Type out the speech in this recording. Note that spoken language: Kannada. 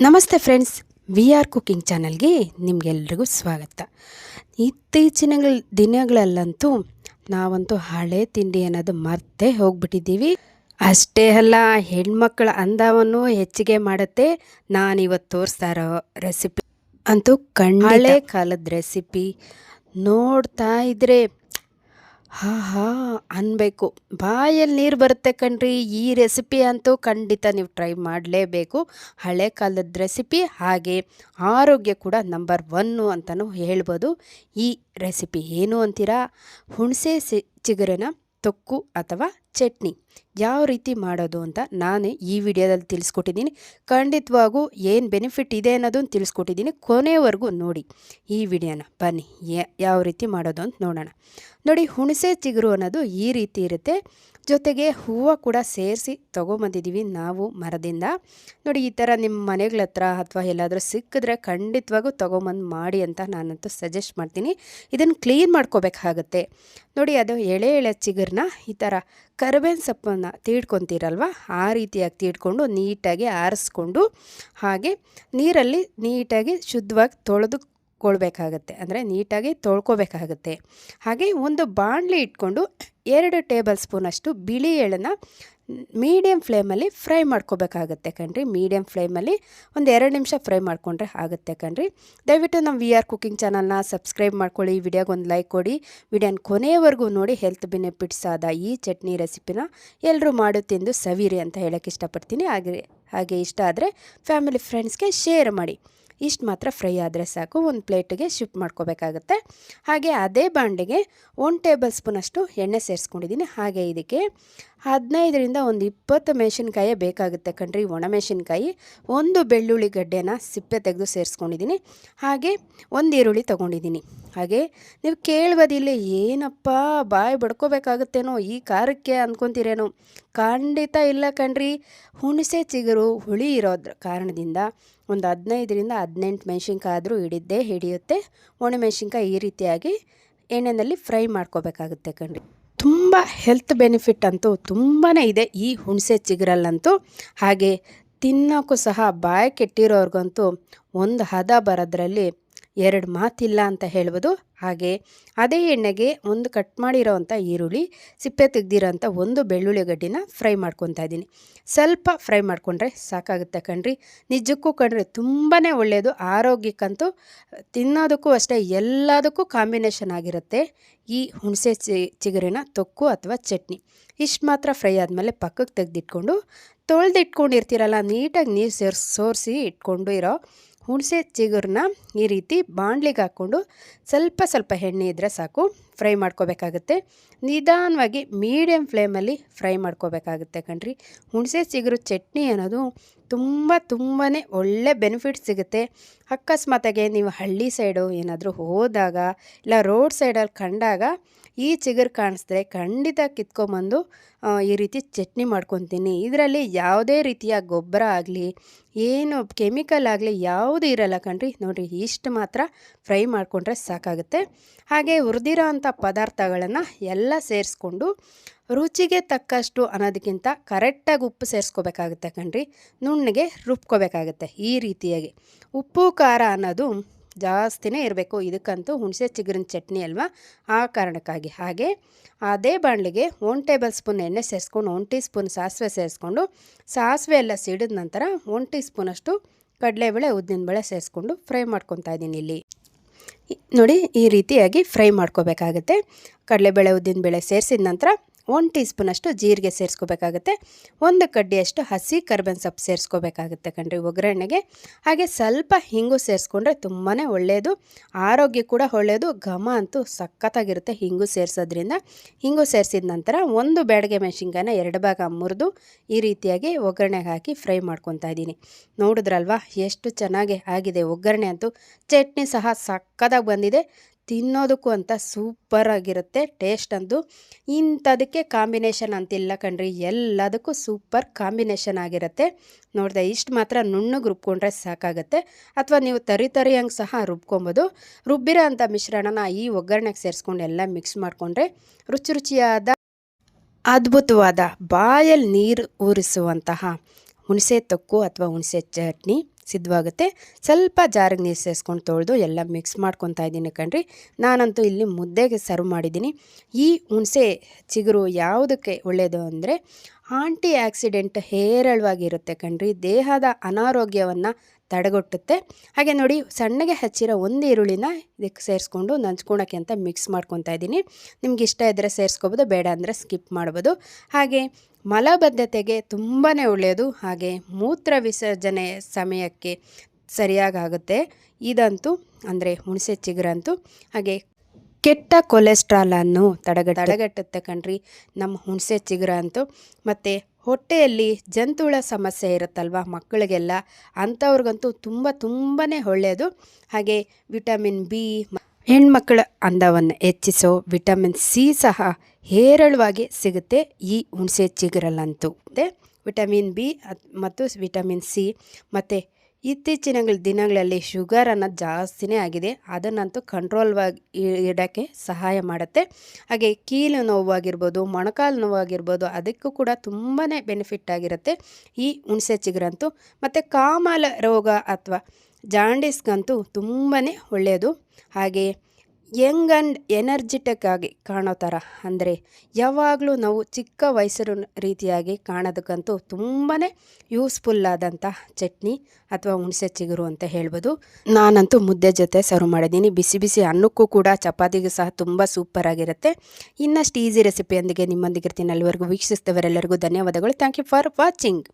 ನಮಸ್ತೆ ಫ್ರೆಂಡ್ಸ್, ವಿ ಆರ್ ಕುಕಿಂಗ್ ಚಾನಲ್ಗೆ ನಿಮಗೆಲ್ರಿಗೂ ಸ್ವಾಗತ. ಇತ್ತೀಚಿನ ದಿನಗಳಲ್ಲಂತೂ ನಾವಂತೂ ಹಳೆ ತಿಂಡಿ ಅನ್ನೋದು ಮರ್ತೇ ಹೋಗ್ಬಿಟ್ಟಿದ್ದೀವಿ. ಅಷ್ಟೇ ಅಲ್ಲ, ಹೆಣ್ಮಕ್ಳ ಅಂದವನ್ನು ಹೆಚ್ಚಿಗೆ ಮಾಡುತ್ತೆ ನಾನಿವತ್ತು ತೋರಿಸ್ತಾ ಇರೋ ರೆಸಿಪಿ ಅಂತೂ ಹಳೆ ಕಾಲದ ರೆಸಿಪಿ. ನೋಡ್ತಾ ಇದ್ರೆ ಹಾ ಅನ್ಬೇಕು, ಬಾಯಲ್ಲಿ ನೀರು ಬರುತ್ತೆ ಕಣ್ರಿ. ಈ ರೆಸಿಪಿ ಅಂತೂ ಖಂಡಿತ ನೀವು ಟ್ರೈ ಮಾಡಲೇಬೇಕು. ಹಳೆ ಕಾಲದ ರೆಸಿಪಿ, ಹಾಗೆ ಆರೋಗ್ಯ ಕೂಡ ನಂಬರ್ 1 ಅಂತಲೂ ಹೇಳ್ಬೋದು. ಈ ರೆಸಿಪಿ ಏನು ಅಂತೀರಾ? ಹುಣಸೆ ಚಿಗುರಿನ ತೊಕ್ಕು ಅಥವಾ ಚಟ್ನಿ ಯಾವ ರೀತಿ ಮಾಡೋದು ಅಂತ ನಾನು ಈ ವಿಡಿಯೋದಲ್ಲಿ ತಿಳಿಸ್ಕೊಟ್ಟಿದ್ದೀನಿ. ಖಂಡಿತವಾಗೂ ಏನು ಬೆನಿಫಿಟ್ ಇದೆ ಅನ್ನೋದನ್ನು ತಿಳಿಸ್ಕೊಟ್ಟಿದ್ದೀನಿ. ಕೊನೆವರೆಗೂ ನೋಡಿ ಈ ವಿಡಿಯೋನ. ಬನ್ನಿ ಯಾವ ರೀತಿ ಮಾಡೋದು ಅಂತ ನೋಡೋಣ. ನೋಡಿ, ಹುಣಸೆ ಚಿಗುರು ಅನ್ನೋದು ಈ ರೀತಿ ಇರುತ್ತೆ. ಜೊತೆಗೆ ಹೂವು ಕೂಡ ಸೇರಿಸಿ ತೊಗೊಂಬಂದಿದ್ದೀವಿ ನಾವು ಮರದಿಂದ. ನೋಡಿ, ಈ ಥರ ನಿಮ್ಮ ಮನೆಗಳ ಹತ್ರ ಅಥವಾ ಎಲ್ಲಾದರೂ ಸಿಕ್ಕಿದ್ರೆ ಖಂಡಿತವಾಗೂ ತೊಗೊಂಬಂದು ಮಾಡಿ ಅಂತ ನಾನಂತೂ ಸಜೆಸ್ಟ್ ಮಾಡ್ತೀನಿ. ಇದನ್ನು ಕ್ಲೀನ್ ಮಾಡ್ಕೋಬೇಕಾಗತ್ತೆ. ನೋಡಿ, ಅದು ಎಳೆ ಚಿಗುರನ್ನ ಈ ಥರ ಕರಿಬೇವಿನ ಸೊಪ್ಪನ್ನು ತೀಡ್ಕೊತೀರಲ್ವ, ಆ ರೀತಿಯಾಗಿ ತೀಡ್ಕೊಂಡು ನೀಟಾಗಿ ಆರಿಸ್ಕೊಂಡು ಹಾಗೆ ನೀರಲ್ಲಿ ನೀಟಾಗಿ ಶುದ್ಧವಾಗಿ ತೊಳೆದುಕೊಳ್ಬೇಕಾಗತ್ತೆ, ಅಂದರೆ ನೀಟಾಗಿ ತೊಳ್ಕೊಬೇಕಾಗತ್ತೆ. ಹಾಗೆ ಒಂದು ಬಾಣಲಿ ಇಟ್ಕೊಂಡು 2 ಟೇಬಲ್ ಸ್ಪೂನಷ್ಟು ಬಿಳಿ ಎಳ್ಳನ್ನು ಮೀಡಿಯಮ್ ಫ್ಲೇಮಲ್ಲಿ ಫ್ರೈ ಮಾಡ್ಕೋಬೇಕಾಗತ್ತೆ ಕಣ್ರಿ. ಮೀಡಿಯಮ್ ಫ್ಲೇಮಲ್ಲಿ ಒಂದು 2 ನಿಮಿಷ ಫ್ರೈ ಮಾಡಿಕೊಂಡ್ರೆ ಆಗುತ್ತೆ ಕಣ್ರಿ. ದಯವಿಟ್ಟು ನಮ್ಮ ವಿ ಆರ್ ಕುಕಿಂಗ್ ಚಾನಲ್ನ ಸಬ್ಸ್ಕ್ರೈಬ್ ಮಾಡ್ಕೊಳ್ಳಿ, ವಿಡಿಯೋಗೆ ಒಂದು ಲೈಕ್ ಕೊಡಿ, ವಿಡಿಯೋನ ಕೊನೆಯವರೆಗೂ ನೋಡಿ. ಹೆಲ್ತ್ ಬೆನಿಫಿಟ್ಸ್ ಆದ ಈ ಚಟ್ನಿ ರೆಸಿಪಿನ ಎಲ್ಲರೂ ಮಾಡು ತಿಂದು ಸವಿರಿ ಅಂತ ಹೇಳೋಕ್ಕೆ ಇಷ್ಟಪಡ್ತೀನಿ. ಹಾಗೆ ಇಷ್ಟ ಆದರೆ ಫ್ಯಾಮಿಲಿ ಫ್ರೆಂಡ್ಸ್ಗೆ ಶೇರ್ ಮಾಡಿ. ಇಷ್ಟು ಮಾತ್ರ ಫ್ರೈ ಆದರೆ ಸಾಕು. ಒಂದು ಪ್ಲೇಟಿಗೆ ಶಿಫ್ಟ್ ಮಾಡ್ಕೋಬೇಕಾಗತ್ತೆ. ಹಾಗೆ ಅದೇ ಬಾಂಡೆಗೆ 1 ಟೇಬಲ್ ಸ್ಪೂನಷ್ಟು ಎಣ್ಣೆ ಸೇರಿಸ್ಕೊಂಡಿದ್ದೀನಿ. ಹಾಗೆ ಇದಕ್ಕೆ 15ರಿಂದ 20 ಮೆಣಸಿನ್ಕಾಯಿ ಬೇಕಾಗುತ್ತೆ ಕಣ್ರಿ, ಒಣಮೆಣಸಿನ್ಕಾಯಿ. 1 ಬೆಳ್ಳುಳ್ಳಿ ಗಡ್ಡೆನ ಸಿಪ್ಪೆ ತೆಗೆದು ಸೇರಿಸ್ಕೊಂಡಿದ್ದೀನಿ. ಹಾಗೆ 1 ಈರುಳ್ಳಿ ತೊಗೊಂಡಿದ್ದೀನಿ. ಹಾಗೆ ನೀವು ಕೇಳ್ಬೋದಿಲ್ಲ, ಏನಪ್ಪ ಬಾಯಿ ಬಡ್ಕೋಬೇಕಾಗುತ್ತೇನೋ ಈ ಖಾರಕ್ಕೆ ಅಂದ್ಕೊತೀರೇನೋ. ಖಂಡಿತ ಇಲ್ಲ ಕಣ್ರಿ. ಹುಣಸೆ ಚಿಗುರು ಹುಳಿ ಇರೋದ್ರ ಕಾರಣದಿಂದ ಒಂದು 15ರಿಂದ 18 ಮೆಣಸಿನ್ಕಾಯಿ ಆದರೂ ಹಿಡಿಯುತ್ತೆ. ಒಣಮೆಣಸಿನ್ಕಾಯಿ ಈ ರೀತಿಯಾಗಿ ಎಣ್ಣೆಯಲ್ಲಿ ಫ್ರೈ ಮಾಡ್ಕೋಬೇಕಾಗುತ್ತೆ ಕಣ್ರಿ. ತುಂಬ ಹೆಲ್ತ್ ಬೆನಿಫಿಟ್ ಅಂತೂ ತುಂಬಾ ಇದೆ ಈ ಹುಣಸೆ ಚಿಗುರಲ್ಲಂತೂ. ಹಾಗೆ ತಿನ್ನೋಕ್ಕೂ ಸಹ ಬಾಯಿ ಕೆಟ್ಟಿರೋರ್ಗಂತೂ ಒಂದು ಹದ ಬರೋದ್ರಲ್ಲಿ 2 ಮಾತಿಲ್ಲ ಅಂತ ಹೇಳ್ಬೋದು. ಹಾಗೆ ಅದೇ ಎಣ್ಣೆಗೆ ಒಂದು ಕಟ್ ಮಾಡಿರೋವಂಥ ಈರುಳ್ಳಿ, ಸಿಪ್ಪೆ ತೆಗ್ದಿರೋಂಥ 1 ಬೆಳ್ಳುಳ್ಳಿ ಗಡ್ಡಿನ ಫ್ರೈ ಮಾಡ್ಕೊತಾ ಇದ್ದೀನಿ. ಸ್ವಲ್ಪ ಫ್ರೈ ಮಾಡಿಕೊಂಡ್ರೆ ಸಾಕಾಗುತ್ತೆ ಕಣ್ರಿ. ನಿಜಕ್ಕೂ ಕಣ್ರಿ, ತುಂಬಾ ಒಳ್ಳೆಯದು ಆರೋಗ್ಯಕ್ಕಂತೂ. ತಿನ್ನೋದಕ್ಕೂ ಅಷ್ಟೇ, ಎಲ್ಲದಕ್ಕೂ ಕಾಂಬಿನೇಷನ್ ಆಗಿರುತ್ತೆ ಈ ಹುಣಸೆ ಚಿಗುರಿನ ತೊಕ್ಕು ಅಥವಾ ಚಟ್ನಿ. ಇಷ್ಟು ಮಾತ್ರ ಫ್ರೈ ಆದಮೇಲೆ ಪಕ್ಕಕ್ಕೆ ತೆಗೆದಿಟ್ಕೊಂಡು ತೊಳೆದಿಟ್ಕೊಂಡಿರ್ತೀರಲ್ಲ, ನೀಟಾಗಿ ನೀರು ಸೋರಿಸಿ ಇಟ್ಕೊಂಡು ಇರೋ ಹುಣಸೆ ಚಿಗುರನ್ನ ಈ ರೀತಿ ಬಾಣಲಿಗೆ ಹಾಕ್ಕೊಂಡು ಸ್ವಲ್ಪ ಎಣ್ಣೆ ಇದ್ದರೆ ಸಾಕು, ಫ್ರೈ ಮಾಡ್ಕೋಬೇಕಾಗುತ್ತೆ. ನಿಧಾನವಾಗಿ ಮೀಡಿಯಮ್ ಫ್ಲೇಮಲ್ಲಿ ಫ್ರೈ ಮಾಡ್ಕೋಬೇಕಾಗುತ್ತೆ ಕಣ್ರಿ. ಹುಣಸೆ ಚಿಗುರು ಚಟ್ನಿ ಅನ್ನೋದು ತುಂಬಾ ಒಳ್ಳೆ ಬೆನಿಫಿಟ್ ಸಿಗುತ್ತೆ. ಅಕಸ್ಮಾತಾಗೆ ನೀವು ಹಳ್ಳಿ ಸೈಡು ಏನಾದರೂ ಹೋದಾಗ ಇಲ್ಲ ರೋಡ್ ಸೈಡಲ್ಲಿ ಕಂಡಾಗ ಈ ಚಿಗುರು ಕಾಣಿಸಿದ್ರೆ ಖಂಡಿತ ಕಿತ್ಕೊಂಬಂದು ಈ ರೀತಿ ಚಟ್ನಿ ಮಾಡ್ಕೊತೀನಿ. ಇದರಲ್ಲಿ ಯಾವುದೇ ರೀತಿಯ ಗೊಬ್ಬರ ಆಗಲಿ ಏನು ಕೆಮಿಕಲ್ ಆಗಲಿ ಯಾವುದೂ ಇರಲ್ಲ ಕಣ್ರಿ. ನೋಡಿರಿ, ಇಷ್ಟು ಮಾತ್ರ ಫ್ರೈ ಮಾಡಿಕೊಂಡ್ರೆ ಸಾಕಾಗುತ್ತೆ. ಹಾಗೆ ಹುರಿದಿರೋ ಅಂಥ ಪದಾರ್ಥಗಳನ್ನು ಎಲ್ಲ ಸೇರಿಸ್ಕೊಂಡು ರುಚಿಗೆ ತಕ್ಕಷ್ಟು ಅನ್ನೋದಕ್ಕಿಂತ ಕರೆಕ್ಟಾಗಿ ಉಪ್ಪು ಸೇರಿಸ್ಕೋಬೇಕಾಗುತ್ತೆ ಕಣ್ರಿ. ನುಣ್ಣಗೆ ರುಬ್ಕೋಬೇಕಾಗುತ್ತೆ ಈ ರೀತಿಯಾಗಿ. ಉಪ್ಪು ಖಾರ ಅನ್ನೋದು ಜಾಸ್ತಿನೇ ಇರಬೇಕು ಇದಕ್ಕಂತೂ, ಹುಣಸೆ ಚಿಗುರಿನ ಚಟ್ನಿ ಅಲ್ವಾ, ಆ ಕಾರಣಕ್ಕಾಗಿ. ಹಾಗೆ ಅದೇ ಬಾಣಲಿಗೆ 1 ಟೇಬಲ್ ಸ್ಪೂನ್ ಎಣ್ಣೆ ಸೇರಿಸ್ಕೊಂಡು 1 ಟೀ ಸ್ಪೂನ್ ಸಾಸಿವೆ ಸೇರಿಸ್ಕೊಂಡು, ಸಾಸಿವೆ ಎಲ್ಲ ಸಿಡಿದ ನಂತರ 1 ಟೀ ಸ್ಪೂನಷ್ಟು ಕಡಲೆಬೇಳೆ ಉದ್ದಿನಬೇಳೆ ಸೇರಿಸ್ಕೊಂಡು ಫ್ರೈ ಮಾಡ್ಕೊತಾ ಇದ್ದೀನಿ. ಇಲ್ಲಿ ನೋಡಿ, ಈ ರೀತಿಯಾಗಿ ಫ್ರೈ ಮಾಡ್ಕೋಬೇಕಾಗತ್ತೆ. ಕಡಲೆಬೇಳೆ ಉದ್ದಿನಬೇಳೆ ಸೇರಿಸಿದ ನಂತರ 1 ಟೀ ಸ್ಪೂನಷ್ಟು ಜೀರಿಗೆ ಸೇರಿಸ್ಕೋಬೇಕಾಗತ್ತೆ. 1 ಕಡ್ಡಿಯಷ್ಟು ಹಸಿ ಕರಿಬೇವಿನ ಸೊಪ್ಪು ಸೇರಿಸ್ಕೋಬೇಕಾಗುತ್ತೆ ಕಣ್ರಿ ಒಗ್ಗರಣೆಗೆ. ಹಾಗೆ ಸ್ವಲ್ಪ ಹಿಂಗು ಸೇರಿಸ್ಕೊಂಡ್ರೆ ತುಂಬಾ ಒಳ್ಳೆಯದು, ಆರೋಗ್ಯ ಕೂಡ ಒಳ್ಳೆಯದು. ಘಮ ಅಂತೂ ಸಖತ್ತಾಗಿರುತ್ತೆ ಹಿಂಗು ಸೇರಿಸೋದ್ರಿಂದ. ಹಿಂಗು ಸೇರಿಸಿದ ನಂತರ 1 ಬ್ಯಾಡಗೆ ಮೆಣಸಿನ್ಕಾಯಿನ 2 ಭಾಗ ಮುರಿದು ಈ ರೀತಿಯಾಗಿ ಒಗ್ಗರಣೆಗೆ ಹಾಕಿ ಫ್ರೈ ಮಾಡ್ಕೊತಾ ಇದ್ದೀನಿ. ನೋಡಿದ್ರಲ್ವಾ ಎಷ್ಟು ಚೆನ್ನಾಗಿ ಆಗಿದೆ ಒಗ್ಗರಣೆ ಅಂತೂ. ಚಟ್ನಿ ಸಹ ಸಖತ್ತಾಗಿ ಬಂದಿದೆ. ತಿನ್ನೋದಕ್ಕೂ ಅಂತ ಸೂಪರ್ ಆಗಿರುತ್ತೆ ಟೇಸ್ಟ್ ಅಂತೂ. ಇಂಥದಕ್ಕೆ ಕಾಂಬಿನೇಷನ್ ಅಂತಿಲ್ಲ ಕಣ್ರಿ, ಎಲ್ಲದಕ್ಕೂ ಸೂಪರ್ ಕಾಂಬಿನೇಷನ್ ಆಗಿರುತ್ತೆ. ನೋಡಿದೆ, ಇಷ್ಟು ಮಾತ್ರ ನುಣ್ಣಗೆ ರುಬ್ಕೊಂಡ್ರೆ ಸಾಕಾಗುತ್ತೆ, ಅಥವಾ ನೀವು ತರಿಯಂಗೆ ಸಹ ರುಬ್ಕೊಬೋದು. ರುಬ್ಬಿರೋ ಅಂಥ ಮಿಶ್ರಣನ ಈ ಒಗ್ಗರಣೆಗೆ ಸೇರಿಸ್ಕೊಂಡು ಎಲ್ಲ ಮಿಕ್ಸ್ ಮಾಡಿಕೊಂಡ್ರೆ ರುಚಿಯಾದ ಅದ್ಭುತವಾದ ಬಾಯಲ್ಲಿ ನೀರು ಊರಿಸುವಂತಹ ಹುಣಸೆ ತೊಕ್ಕು ಅಥವಾ ಹುಣಸೆ ಚಟ್ನಿ ಸಿದ್ಧವಾಗುತ್ತೆ. ಸ್ವಲ್ಪ ಜಾರಿಗೆ ನೀರು ಸೇರಿಸ್ಕೊಂಡು ತೊಳೆದು ಎಲ್ಲ ಮಿಕ್ಸ್ ಮಾಡ್ಕೊತಾ ಇದ್ದೀನಿ ಕಣ್ರಿ. ನಾನಂತೂ ಇಲ್ಲಿ ಮುದ್ದೆಗೆ ಸರ್ವ್ ಮಾಡಿದ್ದೀನಿ. ಈ ಹುಣಸೆ ಚಿಗುರು ಯಾವುದಕ್ಕೆ ಒಳ್ಳೆಯದು ಅಂದರೆ ಆಂಟಿ ಆಕ್ಸಿಡೆಂಟ್ ಹೇರಳವಾಗಿರುತ್ತೆ ಕಣ್ರಿ. ದೇಹದ ಅನಾರೋಗ್ಯವನ್ನು ತಡೆಗಟ್ಟುತ್ತೆ. ಹಾಗೆ ನೋಡಿ, ಸಣ್ಣಗೆ ಹಚ್ಚಿರೋ ಒಂದು ಈರುಳ್ಳಿನ ಇದಕ್ಕೆ ಸೇರಿಸ್ಕೊಂಡು ನಂಚ್ಕೊಳಕ್ಕೆ ಅಂತ ಮಿಕ್ಸ್ ಮಾಡ್ಕೊತಾ ಇದ್ದೀನಿ. ನಿಮ್ಗೆ ಇಷ್ಟ ಇದ್ದರೆ ಸೇರಿಸ್ಕೋಬೋದು, ಬೇಡ ಅಂದರೆ ಸ್ಕಿಪ್ ಮಾಡ್ಬೋದು. ಹಾಗೆ ಮಲಬದ್ಧತೆಗೆ ತುಂಬಾ ಒಳ್ಳೆಯದು. ಹಾಗೆ ಮೂತ್ರ ವಿಸರ್ಜನೆ ಸಮಯಕ್ಕೆ ಸರಿಯಾಗುತ್ತೆ ಇದಂತೂ, ಅಂದರೆ ಹುಣಸೆ ಚಿಗುರಂತೂ. ಹಾಗೆ ಕೆಟ್ಟ ಕೊಲೆಸ್ಟ್ರಾಲನ್ನು ತಡೆಗಟ್ಟುತ್ತೆ ಕಣ್ರಿ ನಮ್ಮ ಹುಣಸೆ ಚಿಗುರ ಅಂತೂ. ಮತ್ತು ಹೊಟ್ಟೆಯಲ್ಲಿ ಜಂತುಹುಳ ಸಮಸ್ಯೆ ಇರುತ್ತಲ್ವ ಮಕ್ಕಳಿಗೆಲ್ಲ, ಅಂಥವ್ರಿಗಂತೂ ತುಂಬಾ ಒಳ್ಳೆಯದು. ಹಾಗೆ ವಿಟಮಿನ್ ಬಿ, ಹೆಣ್ಮಕ್ಕಳ ಅಂದವನ್ನು ಹೆಚ್ಚಿಸೋ ವಿಟಮಿನ್ ಸಿ ಸಹ ಹೇರಳವಾಗಿ ಸಿಗುತ್ತೆ ಈ ಹುಣಸೆ ಚಿಗುರಲ್ಲಂತೂ. ಮತ್ತು ವಿಟಮಿನ್ ಬಿ ಮತ್ತು ವಿಟಮಿನ್ ಸಿ. ಮತ್ತು ಇತ್ತೀಚಿನ ದಿನಗಳಲ್ಲಿ ಶುಗರ್ ಅನ್ನೋದು ಜಾಸ್ತಿನೇ ಆಗಿದೆ, ಅದನ್ನಂತೂ ಕಂಟ್ರೋಲ್ವಾಗಿ ಇಡೋಕ್ಕೆ ಸಹಾಯ ಮಾಡುತ್ತೆ. ಹಾಗೆ ಕೀಲು ನೋವಾಗಿರ್ಬೋದು, ಮೊಣಕಾಲು ನೋವಾಗಿರ್ಬೋದು, ಅದಕ್ಕೂ ಕೂಡ ತುಂಬಾ ಬೆನಿಫಿಟ್ ಆಗಿರುತ್ತೆ ಈ ಹುಣಸೆ ಚಿಗುರಂತೂ. ಮತ್ತು ಕಾಮಾಲೆ ರೋಗ ಅಥವಾ ಜಾಂಡೀಸ್ಗಂತೂ ತುಂಬಾ ಒಳ್ಳೆಯದು. ಹಾಗೆ ಯಂಗ್ ಆ್ಯಂಡ್ ಎನರ್ಜಿಟಿಕ್ ಆಗಿ ಕಾಣೋ ಥರ, ಅಂದರೆ ಯಾವಾಗಲೂ ನಾವು ಚಿಕ್ಕ ವಯಸ್ಸಿನ ರೀತಿಯಾಗಿ ಕಾಣೋದಕ್ಕಂತೂ ತುಂಬಾ ಯೂಸ್ಫುಲ್ ಆದಂಥ ಚಟ್ನಿ ಅಥವಾ ಹುಣಸೆ ಚಿಗುರು ಅಂತ ಹೇಳ್ಬೋದು. ನಾನಂತೂ ಮುದ್ದೆ ಜೊತೆ ಸರ್ವ್ ಮಾಡಿದ್ದೀನಿ. ಬಿಸಿ ಬಿಸಿ ಅನ್ನಕ್ಕೂ ಕೂಡ ಚಪಾತಿಗೂ ಸಹ ತುಂಬ ಸೂಪರಾಗಿರುತ್ತೆ. ಇನ್ನಷ್ಟು ಈಸಿ ರೆಸಿಪಿಯೊಂದಿಗೆ ನಿಮ್ಮೊಂದಿಗೆ ಇರ್ತೀನಿ. ಅಲ್ಲಿವರೆಗೂ ವೀಕ್ಷಿಸಿದವರೆಲ್ಲರಿಗೂ ಧನ್ಯವಾದಗಳು. Thank you for watching.